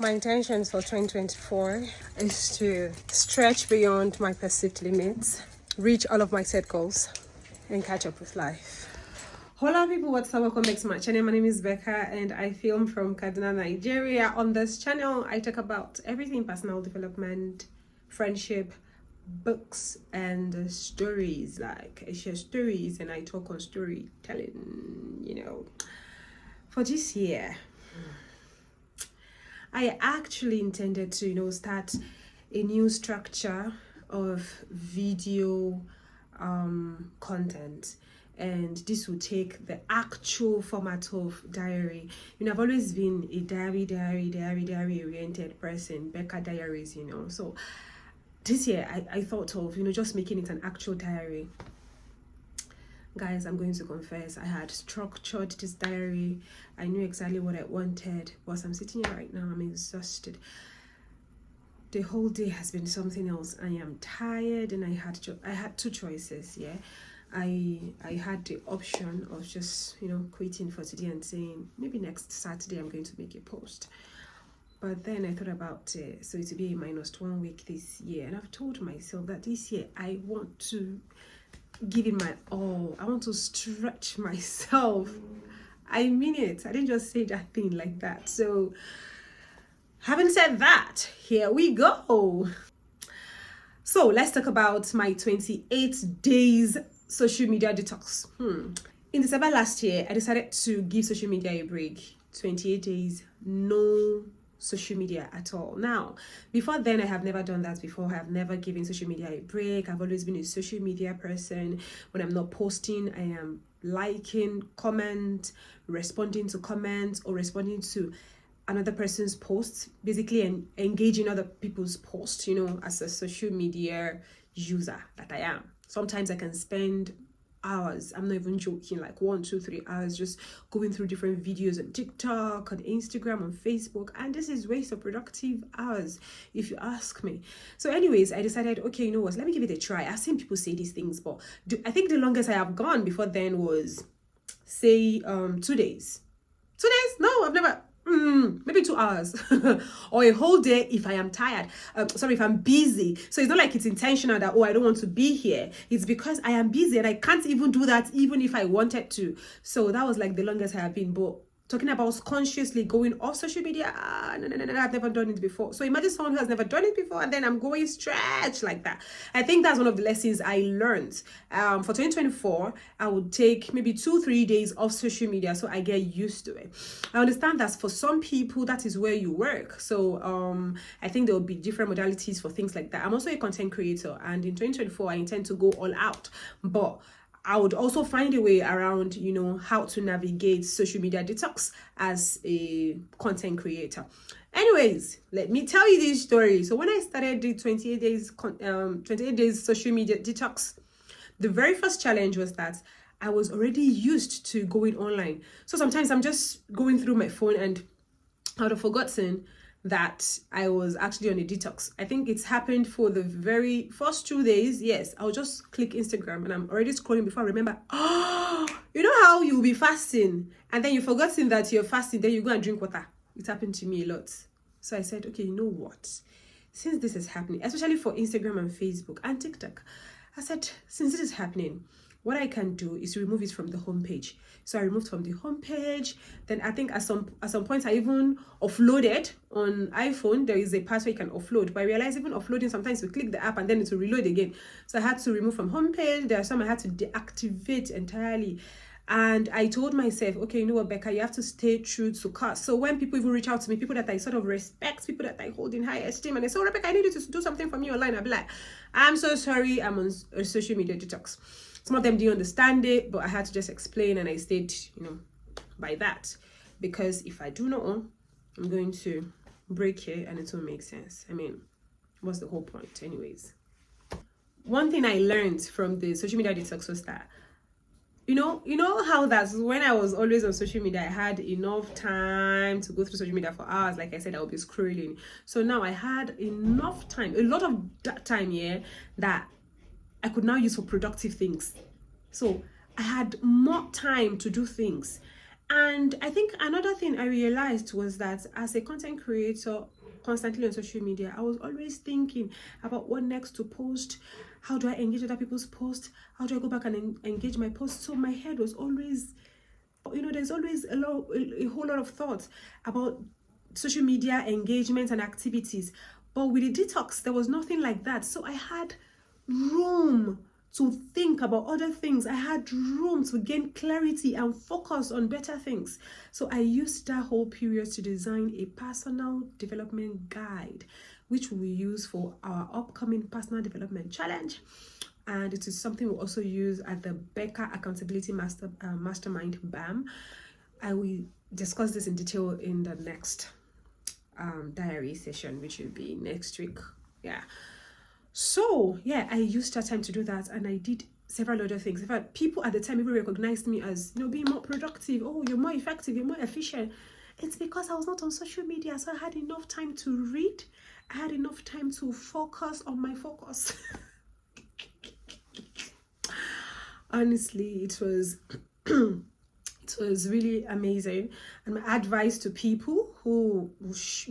My intentions for 2024 is to stretch beyond my perceived limits, reach all of my set goals, and catch up with life. Hola people, what's up? Welcome back to my channel. My name is Becca and I film from Kaduna, Nigeria. On this channel, I talk about everything personal development, friendship, books, and stories. Like I share stories and I talk on storytelling, For this year, I actually intended to, start a new structure of video content, and this will take the actual format of diary. I've always been a diary oriented person, Becca Diaries, So this year I thought of, just making it an actual diary. Guys, I'm going to confess, I had structured this diary. I knew exactly what I wanted. Whilst I'm sitting here right now, I'm exhausted. The whole day has been something else. I am tired and I had two choices, yeah. I had the option of just, quitting for today and saying, maybe next Saturday I'm going to make a post. But then I thought about it. So it will be a -1 week this year. And I've told myself that this year I want to give it my all. I want to stretch myself. I mean it. I didn't just say that thing like that. So having said that, here we go. So let's talk about my 28 days social media detox. In December last year, I decided to give social media a break. 28 days, no social media at all. Now, before then, I have never done that before. I have never given social media a break. I've always been a social media person. When I'm not posting, I am liking, comment, responding to comments, or responding to another person's posts, basically engaging other people's posts, as a social media user that I am. Sometimes I can spend hours, I'm not even joking, like 1, 2, 3 hours just going through different videos on TikTok, on Instagram, on Facebook, and this is waste of productive hours if you ask me. So anyways, I decided, okay, you know what, let me give it a try. I've seen people say these things, but I think the longest I have gone before then was, say, 2 days. 2 days? No, I've never. Maybe 2 hours or a whole day if I am tired. If I'm busy. So it's not like it's intentional that, I don't want to be here. It's because I am busy and I can't even do that even if I wanted to. So that was like the longest I have been. But talking about consciously going off social media, no, I've never done it before. So imagine someone who has never done it before and then I'm going stretch like that. I think that's one of the lessons I learned. For 2024, I would take maybe 2-3 days off social media so I get used to it. I understand that for some people, that is where you work. So I think there will be different modalities for things like that. I'm also a content creator, and in 2024, I intend to go all out. But I would also find a way around, how to navigate social media detox as a content creator. Anyways, let me tell you this story. So when I started the 28 days social media detox, the very first challenge was that I was already used to going online. So sometimes I'm just going through my phone and I would have forgotten that I was actually on a detox. I think it's happened for the very first 2 days. Yes, I'll just click Instagram and I'm already scrolling before I remember, you know how you'll be fasting and then you've forgotten that you're fasting, then you go and drink water. It happened to me a lot. So I said, okay, you know what? Since this is happening, especially for Instagram and Facebook and TikTok, I said, since this is happening, what I can do is remove it from the homepage. So I removed from the homepage. Then I think at some point I even offloaded on iPhone. There is a part where you can offload. But I realized even offloading, sometimes you click the app and then it will reload again. So I had to remove from homepage. There are some I had to deactivate entirely. And I told myself, okay, you know what, Becca, you have to stay true to cause. So when people even reach out to me, people that I sort of respect, people that I hold in high esteem, and they say, Rebecca, I need you to do something for me online. I'll be like, I'm so sorry, I'm on a social media detox. Some of them didn't understand it, but I had to just explain, and I stayed, by that. Because if I do not, I'm going to break it and it won't make sense. I mean, what's the whole point anyways? One thing I learned from the social media detox was that, you know how that's when I was always on social media, I had enough time to go through social media for hours. Like I said, I would be scrolling. So now I had enough time, a lot of that time here that I could now use for productive things. So I had more time to do things. And I think another thing I realized was that as a content creator constantly on social media, I was always thinking about what next to post. How do I engage other people's posts? How do I go back and engage my posts? So my head was always, there's always a whole lot of thoughts about social media engagement and activities. But with the detox, there was nothing like that. So I had room to think about other things. I had room to gain clarity and focus on better things. So I used that whole period to design a personal development guide, which we use for our upcoming personal development challenge. And it is something we also use at the Becca Accountability Mastermind BAM. I will discuss this in detail in the next diary session, which will be next week. Yeah. So yeah, I used that time to do that, and I did several other things. In fact, people at the time even recognized me as, being more productive. Oh, you're more effective, you're more efficient. It's because I was not on social media, so I had enough time to read. I had enough time to focus on my focus. Honestly, it was it was really amazing. And my advice to people who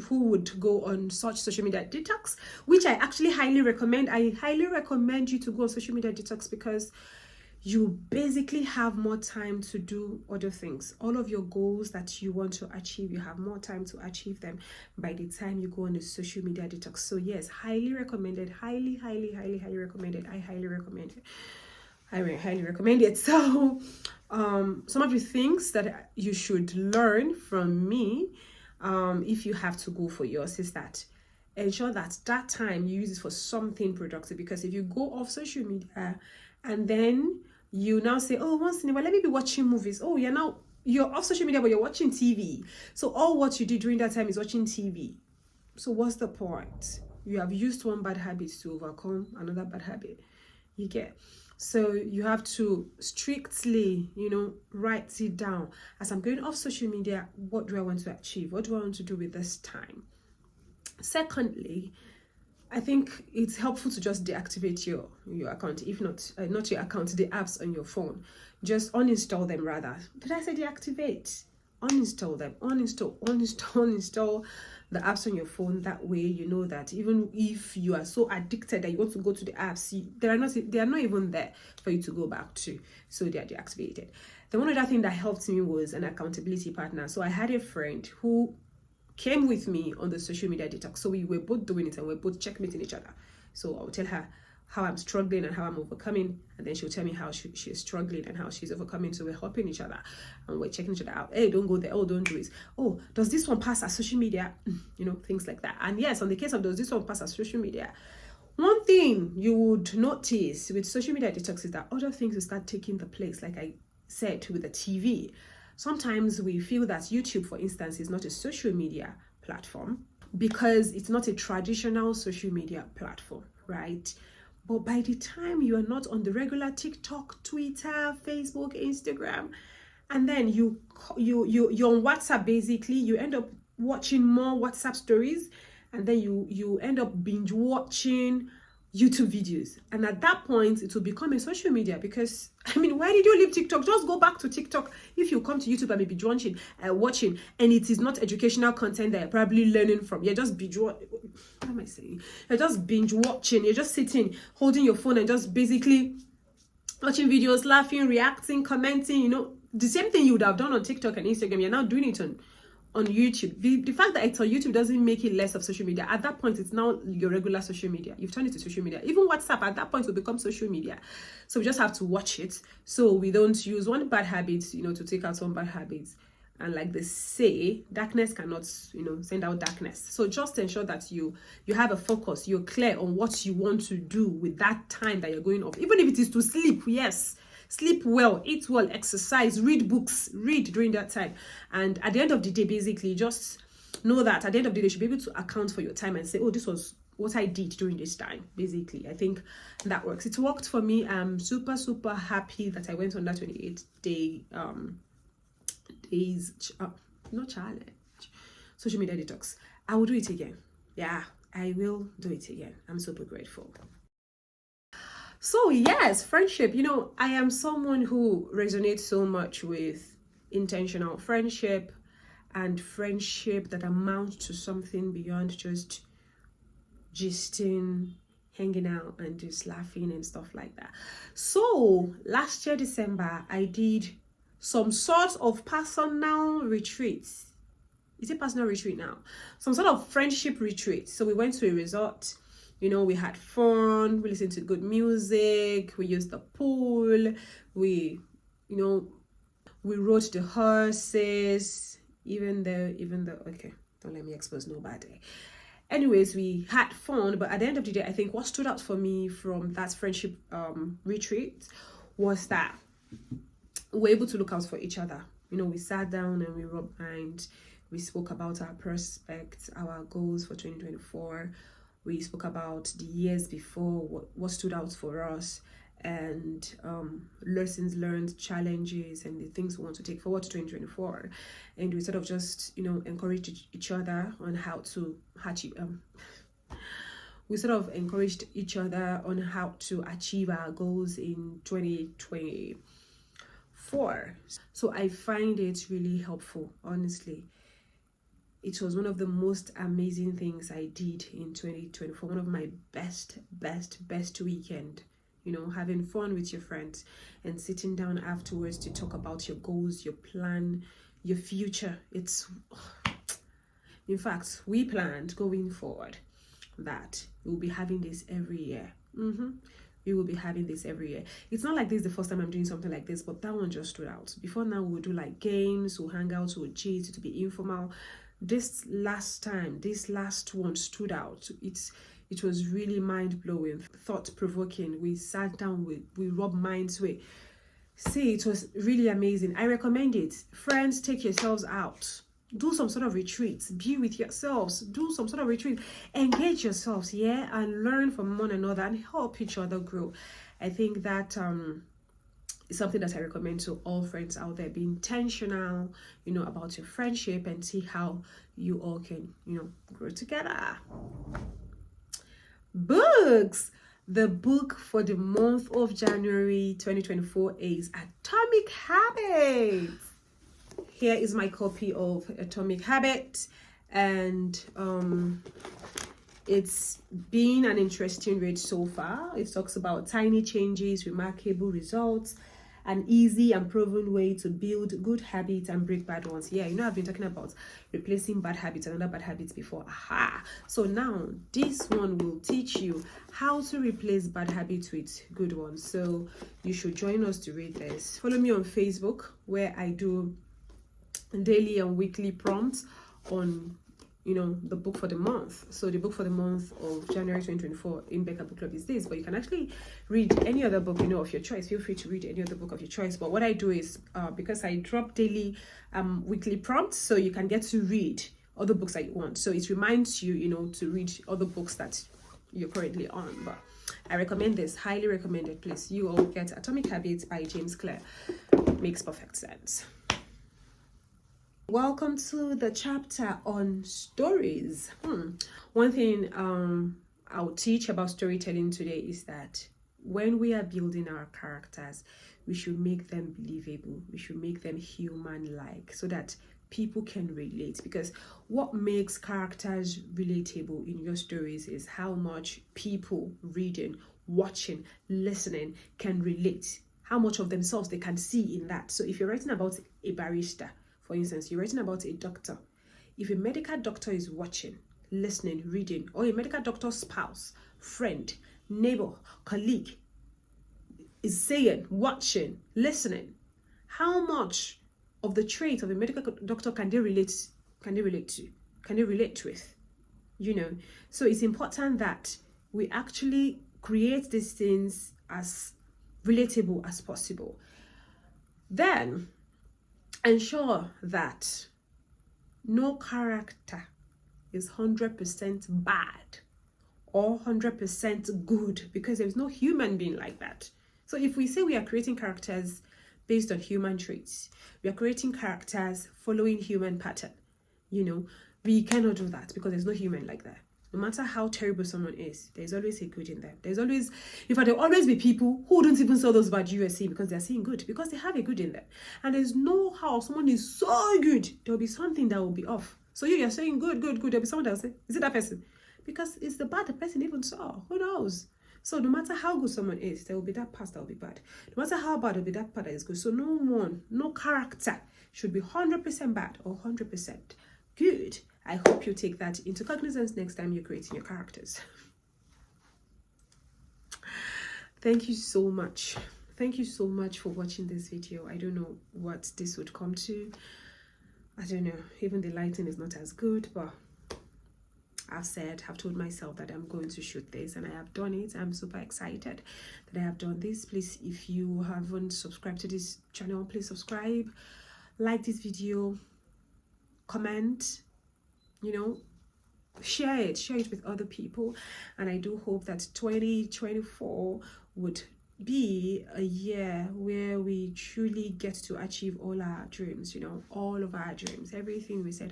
would go on such social media detox, which I actually highly recommend. I highly recommend you to go on social media detox because you basically have more time to do other things. All of your goals that you want to achieve, you have more time to achieve them by the time you go on a social media detox. So yes, highly recommended. Highly recommended. I highly recommend it. I highly recommend it. So some of the things that you should learn from me, if you have to go for yours, is that ensure that time you use it for something productive. Because if you go off social media and then you now say, oh, once in a while, let me be watching movies. Oh, you're off social media, but you're watching TV. So all what you did during that time is watching TV. So what's the point? You have used one bad habit to overcome another bad habit. You get. So you have to strictly, write it down. As I'm going off social media, what do I want to achieve? What do I want to do with this time? Secondly, I think it's helpful to just deactivate your account. If not your account, the apps on your phone. Just uninstall them rather. Did I say deactivate? Uninstall them. Uninstall the apps on your phone. That way you know that even if you are so addicted that you want to go to the apps, they are not even there for you to go back to. So they are deactivated. The one other thing that helped me was an accountability partner. So I had a friend who came with me on the social media detox. So we were both doing it and we're both checkmating each other. So I'll tell her how I'm struggling and how I'm overcoming, and then she'll tell me how she's struggling and how she's overcoming. So we're helping each other and we're checking each other out. Hey, don't go there. Oh, don't do it. Oh, does this one pass as social media? Things like that. And yes, on the case of does this one pass as social media, one thing you would notice with social media detox is that other things will start taking the place. Like I said with the TV, sometimes we feel that YouTube, for instance, is not a social media platform because it's not a traditional social media platform, right? But by the time you are not on the regular TikTok, Twitter, Facebook, Instagram, and then you're on WhatsApp, basically, you end up watching more WhatsApp stories, and then you end up binge watching YouTube videos. And at that point, it will become a social media because, why did you leave TikTok? Just go back to TikTok. If you come to YouTube and maybe watching, and it is not educational content that you're probably learning from. You're just what am I saying? You're just binge watching. You're just sitting, holding your phone and just basically watching videos, laughing, reacting, commenting, the same thing you would have done on TikTok and Instagram. You're now doing it on YouTube. The fact that it's on YouTube doesn't make it less of social media. At that point, it's now your regular social media. You've turned it to social media. Even WhatsApp at that point will become social media. So we just have to watch it. So we don't use one bad habit, to take out one bad habit. And like they say, darkness cannot, send out darkness. So just ensure that you have a focus. You're clear on what you want to do with that time that you're going off. Even if it is to sleep, yes. Sleep well, eat well, exercise, read books, read during that time. And at the end of the day, basically, just know that at the end of the day, you should be able to account for your time and say, oh, this was what I did during this time. Basically, I think that works. It worked for me. I'm super, super happy that I went on that 28-day not challenge, social media detox. I will do it again. Yeah, I will do it again. I'm super grateful. So yes, friendship, I am someone who resonates so much with intentional friendship, and friendship that amounts to something beyond just gisting, hanging out, and just laughing and stuff like that. So last year December, I did some sort of personal retreats. Is it personal retreat now? Some sort of friendship retreat. So we went to a resort. You know, we had fun, we listened to good music, we used the pool, we rode the horses, even though, okay, don't let me expose nobody. Anyways, we had fun, but at the end of the day, I think what stood out for me from that friendship retreat was that we were able to look out for each other. You know, we sat down and we rubbed minds. We spoke about our prospects, our goals for 2024. We spoke about the years before, what stood out for us, and lessons learned, challenges, and the things we want to take forward to 2024. And we sort of just, encouraged each other on how to achieve. We sort of encouraged each other on how to achieve our goals in 2024. So I find it really helpful, honestly. It was one of the most amazing things I did in 2024. One of my best weekend. You know, having fun with your friends and sitting down afterwards to talk about your goals, your plan, your future. In fact, we planned going forward that we'll be having this every year. We will be having this every year. It's not like this is the first time I'm doing something like this, but that one just stood out. Before now, we'll do like games, we'll hang out, we'll cheat, it'll be informal. This last one stood out. It was really mind-blowing, thought-provoking. We sat down, we rubbed minds. It was really amazing. I recommend it. Friends, take yourselves out. Do some sort of retreats. Be with yourselves. Do some sort of retreat. Engage yourselves, and learn from one another and help each other grow. I think that is something that I recommend to all friends out there. Be intentional, about your friendship and see how you all can, grow together. Books. The book for the month of January 2024 is Atomic Habits. Here is my copy of Atomic Habits, and it's been an interesting read so far. It talks about tiny changes, remarkable results, an easy and proven way to build good habits and break bad ones. I've been talking about replacing bad habits and other bad habits before. So now this one will teach you how to replace bad habits with good ones. So you should join us to read this. Follow me on Facebook, where I do daily and weekly prompts on the book for the month. So the book for the month of January 2024 in Becca Book Club is this, but you can actually read any other book of your choice. Feel free to read any other book of your choice. But what I do is because I drop daily weekly prompts, so you can get to read other books that you want. So it reminds you to read other books that you're currently on. But I recommend this, highly recommended. Please, you all get Atomic Habits by James Clear. Makes perfect sense. Welcome to the chapter on stories. One thing I'll teach about storytelling today is that when we are building our characters, we should make them believable. We should make them human-like so that people can relate. Because what makes characters relatable in your stories is how much people reading, watching, listening can relate. How much of themselves they can see in that. So if you're writing about a barrister, for instance, you're writing about a doctor. If a medical doctor is watching, listening, reading, or a medical doctor's spouse, friend, neighbor, colleague is saying, watching, listening, how much of the traits of a medical doctor can they relate with? So it's important that we actually create these things as relatable as possible. Then ensure that no character is 100% bad or 100% good, because there's no human being like that. So if we say we are creating characters based on human traits, we are creating characters following human pattern, we cannot do that because there's no human like that. No matter how terrible someone is, there's always a good in them. There's always, in fact, there'll always be people who don't even sell those bad you are seeing because they're seeing good, because they have a good in them. And there's no how someone is so good, there'll be something that will be off. So you're saying good, there'll be someone that'll say, is it that person? Because it's the bad the person even saw. Who knows? So no matter how good someone is, there will be that part that will be bad. No matter how bad, there will be that part that is good. So no character should be 100% bad or 100% good. I hope you take that into cognizance next time you're creating your characters. Thank you so much. Thank you so much for watching this video. I don't know what this would come to. I don't know. Even the lighting is not as good, but I've told myself that I'm going to shoot this, and I have done it. I'm super excited that I have done this. Please, if you haven't subscribed to this channel, please subscribe, like this video, comment, share it with other people. And I do hope that 2024 would be a year where we truly get to achieve all our dreams, all of our dreams, everything we set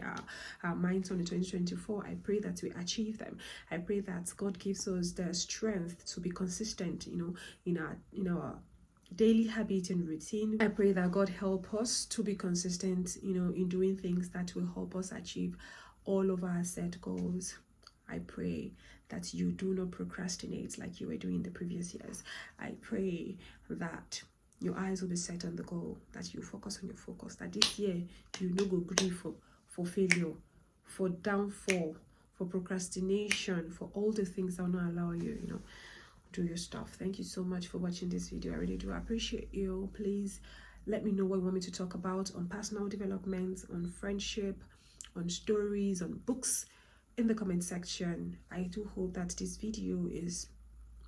our minds on in 2024. I pray that we achieve them. I pray that God gives us the strength to be consistent, in our daily habit and routine. I pray that God help us to be consistent, in doing things that will help us achieve all of our set goals. I pray that you do not procrastinate like you were doing the previous years. I pray that your eyes will be set on the goal, that you focus on your focus, that this year you no go grieve for failure, for downfall, for procrastination, for all the things that will not allow you, do your stuff. Thank you so much for watching this video. I really do appreciate you. Please let me know what you want me to talk about on personal development, on friendship, on stories, on books, in the comment section. I do hope that this video is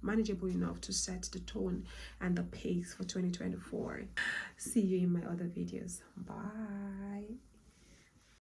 manageable enough to set the tone and the pace for 2024. See you in my other videos. Bye.